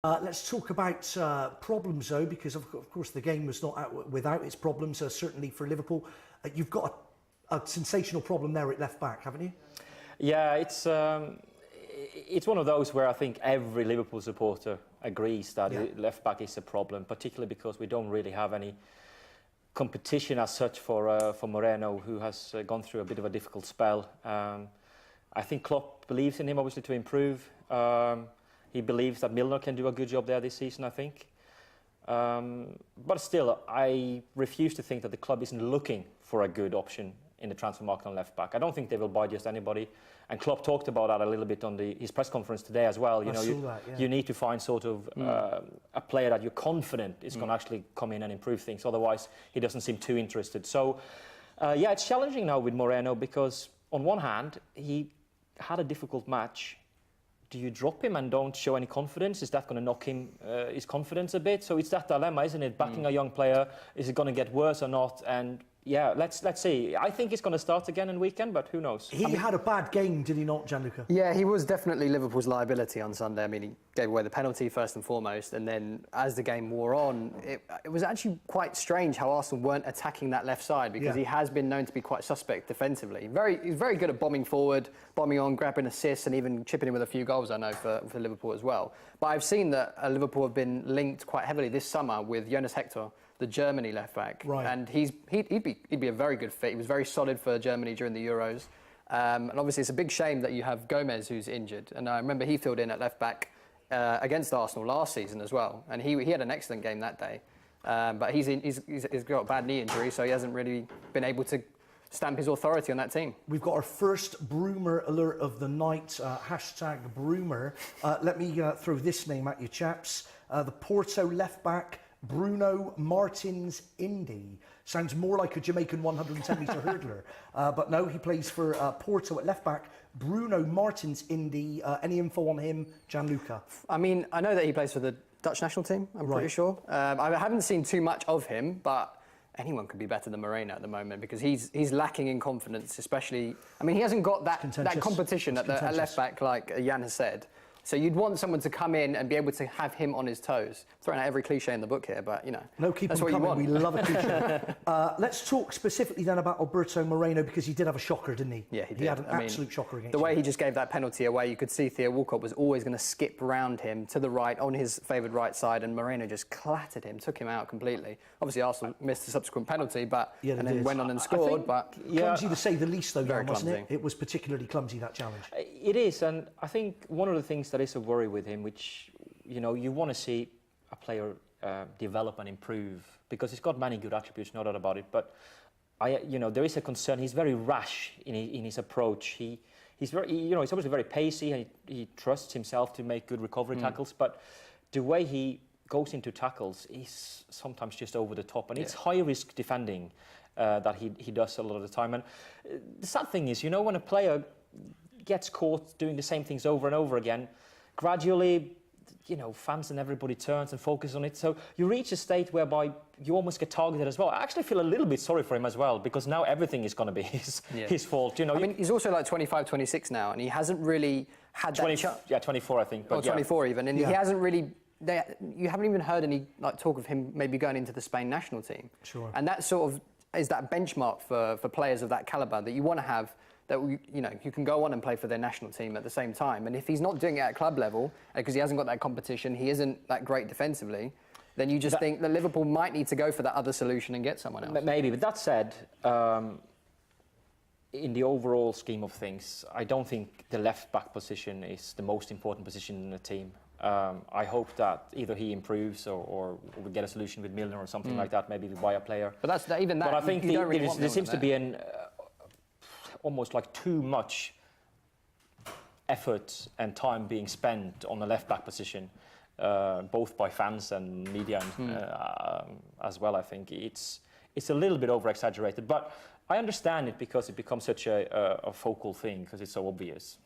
Let's talk about problems, though, because of course the game was not out without its problems. Certainly for Liverpool, you've got a sensational problem there at left back, haven't you? Yeah, it's one of those where I think every Liverpool supporter agrees that left back is a problem, particularly because we don't really have any competition as such for Moreno, who has gone through a bit of a difficult spell. I think Klopp believes in him, obviously, to improve. He believes that Milner can do a good job there this season, I think. But still, I refuse to think that the club isn't looking for a good option in the transfer market on left back. I don't think they will buy just anybody. And Klopp talked about that a little bit on his press conference today as well. You need to find sort of a player that you're confident is going to actually come in and improve things. Otherwise, he doesn't seem too interested. So, yeah, it's challenging now with Moreno because on one hand, he had a difficult match. Do you drop him and don't show any confidence? Is that going to knock him his confidence a bit? So it's that dilemma, isn't it? Backing a young player, is it going to get worse or not? And yeah, let's see. I think he's going to start again in weekend, but who knows? He had a bad game, did he not, Gianluca? Yeah, he was definitely Liverpool's liability on Sunday. I mean, he gave away the penalty first and foremost, and then as the game wore on, it was actually quite strange how Arsenal weren't attacking that left side because he has been known to be quite suspect defensively. He's very good at bombing forward, bombing on, grabbing assists, and even chipping in with a few goals, I know, for Liverpool as well. But I've seen that Liverpool have been linked quite heavily this summer with Jonas Hector, the Germany left back, and he'd be a very good fit. He was very solid for Germany during the Euros, and obviously it's a big shame that you have Gomez who's injured. And I remember he filled in at left back against Arsenal last season as well, and he had an excellent game that day. But he's got a bad knee injury, so he hasn't really been able to stamp his authority on that team. We've got our first Broomer alert of the night. Hashtag Broomer. Let me throw this name at you, chaps. The Porto left back, Bruno Martins Indy. Sounds more like a Jamaican 110-metre hurdler. But no, he plays for Porto at left back. Bruno Martins Indy. Any info on him, Gianluca? I mean, I know that he plays for the Dutch national team, I'm pretty sure. I haven't seen too much of him, but anyone could be better than Moreno at the moment because he's lacking in confidence, especially. I mean, he hasn't got that competition at left back, like Jan has said. So you'd want someone to come in and be able to have him on his toes. Throwing out every cliche in the book here, but, you know, no, keep that's them what coming. you want. We love a cliche. Let's talk specifically then about Alberto Moreno because he did have a shocker, didn't he? Yeah, he did. He had an absolute shocker against the way he just gave that penalty away, you could see Theo Walcott was always going to skip round him to the right on his favoured right side, and Moreno just clattered him, took him out completely. Obviously, Arsenal missed the subsequent penalty, but and then went on and scored. But clumsy to say the least, though, very wasn't it? It was particularly clumsy, that challenge. It is, and I think one of the things that is a worry with him, which you want to see a player develop and improve because he's got many good attributes, no doubt about it. But there is a concern. He's very rash in his approach. He's very, he's obviously very pacey and he trusts himself to make good recovery tackles. But the way he goes into tackles is sometimes just over the top, and it's high risk defending that he does a lot of the time. And the sad thing is, when a player gets caught doing the same things over and over again, gradually, fans and everybody turns and focuses on it. So you reach a state whereby you almost get targeted as well. I actually feel a little bit sorry for him as well, because now everything is going to be his fault. I mean, he's also like 25, 26 now, and he hasn't really had 20, that 24, I think. But or 24 even, and he hasn't really. You haven't even heard any talk of him maybe going into the Spain national team. Sure. And that sort of is that benchmark for players of that calibre that you want to have. That you can go on and play for their national team at the same time. And if he's not doing it at club level, because he hasn't got that competition, he isn't that great defensively, then you just think that Liverpool might need to go for that other solution and get someone else. Maybe, but that said, in the overall scheme of things, I don't think the left-back position is the most important position in the team. I hope that either he improves or we get a solution with Milner or something like that, maybe we buy a player. But even that, but I think there seems to be almost like too much effort and time being spent on the left-back position, both by fans and media as well. I think it's a little bit over-exaggerated, but I understand it because it becomes such a focal thing because it's so obvious.